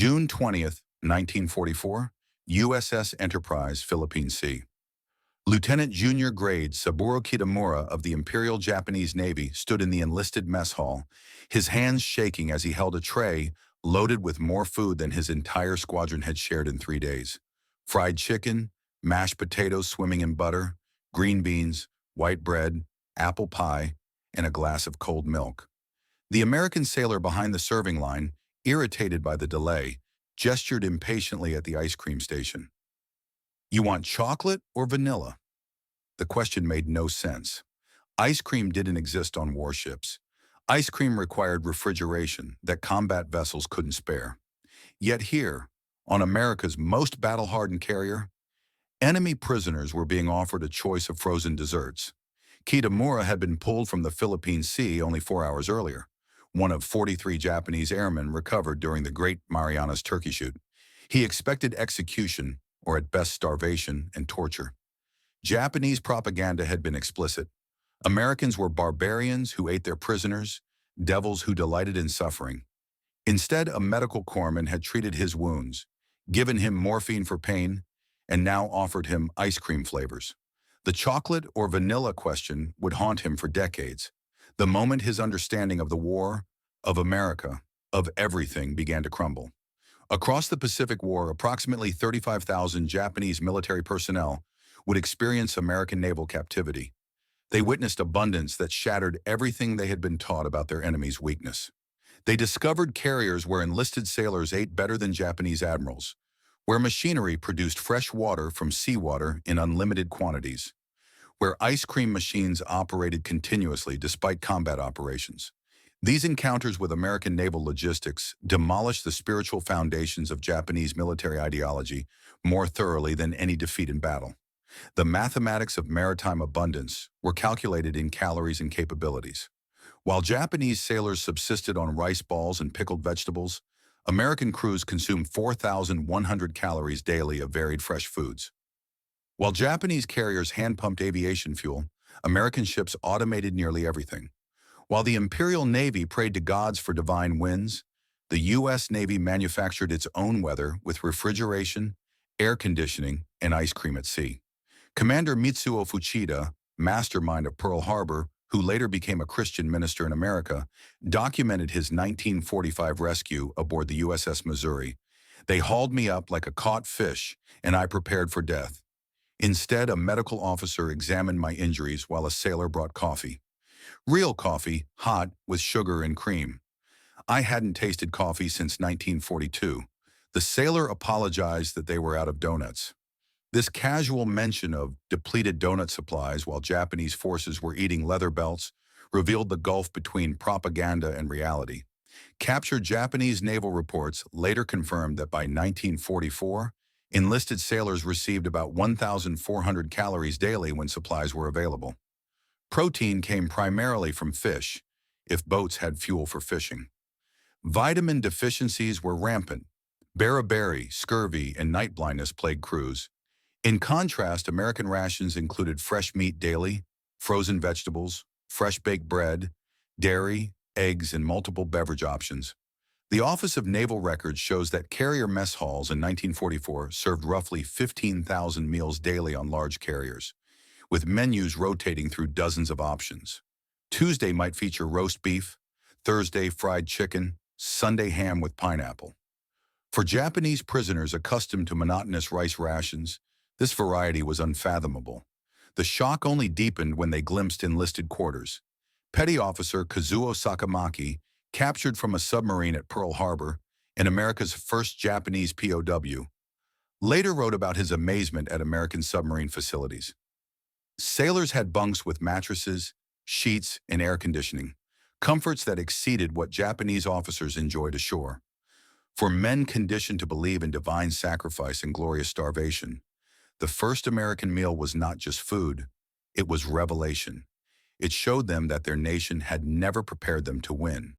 June 20th, 1944, USS Enterprise, Philippine Sea. Lieutenant Junior Grade Saburo Kitamura of the Imperial Japanese Navy stood in the enlisted mess hall, his hands shaking as he held a tray loaded with more food than his entire squadron had shared in 3 days. Fried chicken, mashed potatoes swimming in butter, green beans, white bread, apple pie, and a glass of cold milk. The American sailor behind the serving line, irritated by the delay, gestured impatiently at the ice cream station. "You want chocolate or vanilla?" The question made no sense. Ice cream didn't exist on warships. Ice cream required refrigeration that combat vessels couldn't spare. Yet here, on America's most battle-hardened carrier, enemy prisoners were being offered a choice of frozen desserts. Kitamura had been pulled from the Philippine Sea only 4 hours earlier. One of 43 Japanese airmen recovered during the Great Marianas Turkey Shoot. He expected execution, or at best starvation and torture. Japanese propaganda had been explicit. Americans were barbarians who ate their prisoners, devils who delighted in suffering. Instead, a medical corpsman had treated his wounds, given him morphine for pain, and now offered him ice cream flavors. The chocolate or vanilla question would haunt him for decades. The moment his understanding of the war, of America, of everything began to crumble. Across the Pacific War, approximately 35,000 Japanese military personnel would experience American naval captivity. They witnessed abundance that shattered everything they had been taught about their enemy's weakness. They discovered carriers where enlisted sailors ate better than Japanese admirals, where machinery produced fresh water from seawater in unlimited quantities, where ice cream machines operated continuously despite combat operations. These encounters with American naval logistics demolished the spiritual foundations of Japanese military ideology more thoroughly than any defeat in battle. The mathematics of maritime abundance were calculated in calories and capabilities. While Japanese sailors subsisted on rice balls and pickled vegetables, American crews consumed 4,100 calories daily of varied fresh foods. While Japanese carriers hand-pumped aviation fuel, American ships automated nearly everything. While the Imperial Navy prayed to gods for divine winds, the U.S. Navy manufactured its own weather with refrigeration, air conditioning, and ice cream at sea. Commander Mitsuo Fuchida, mastermind of Pearl Harbor, who later became a Christian minister in America, documented his 1945 rescue aboard the USS Missouri. "They hauled me up like a caught fish, and I prepared for death. Instead, a medical officer examined my injuries while a sailor brought coffee. Real coffee, hot, with sugar and cream. I hadn't tasted coffee since 1942. The sailor apologized that they were out of donuts." This casual mention of depleted donut supplies while Japanese forces were eating leather belts revealed the gulf between propaganda and reality. Captured Japanese naval reports later confirmed that by 1944, enlisted sailors received about 1,400 calories daily when supplies were available. Protein came primarily from fish, if boats had fuel for fishing. Vitamin deficiencies were rampant. Beriberi, scurvy, and night blindness plagued crews. In contrast, American rations included fresh meat daily, frozen vegetables, fresh baked bread, dairy, eggs, and multiple beverage options. The Office of Naval Records shows that carrier mess halls in 1944 served roughly 15,000 meals daily on large carriers, with menus rotating through dozens of options. Tuesday might feature roast beef, Thursday fried chicken, Sunday ham with pineapple. For Japanese prisoners accustomed to monotonous rice rations, this variety was unfathomable. The shock only deepened when they glimpsed enlisted quarters. Petty Officer Kazuo Sakamaki, captured from a submarine at Pearl Harbor, and America's first Japanese POW, later wrote about his amazement at American submarine facilities. Sailors had bunks with mattresses, sheets, and air conditioning, comforts that exceeded what Japanese officers enjoyed ashore. For men conditioned to believe in divine sacrifice and glorious starvation, the first American meal was not just food, it was revelation. It showed them that their nation had never prepared them to win.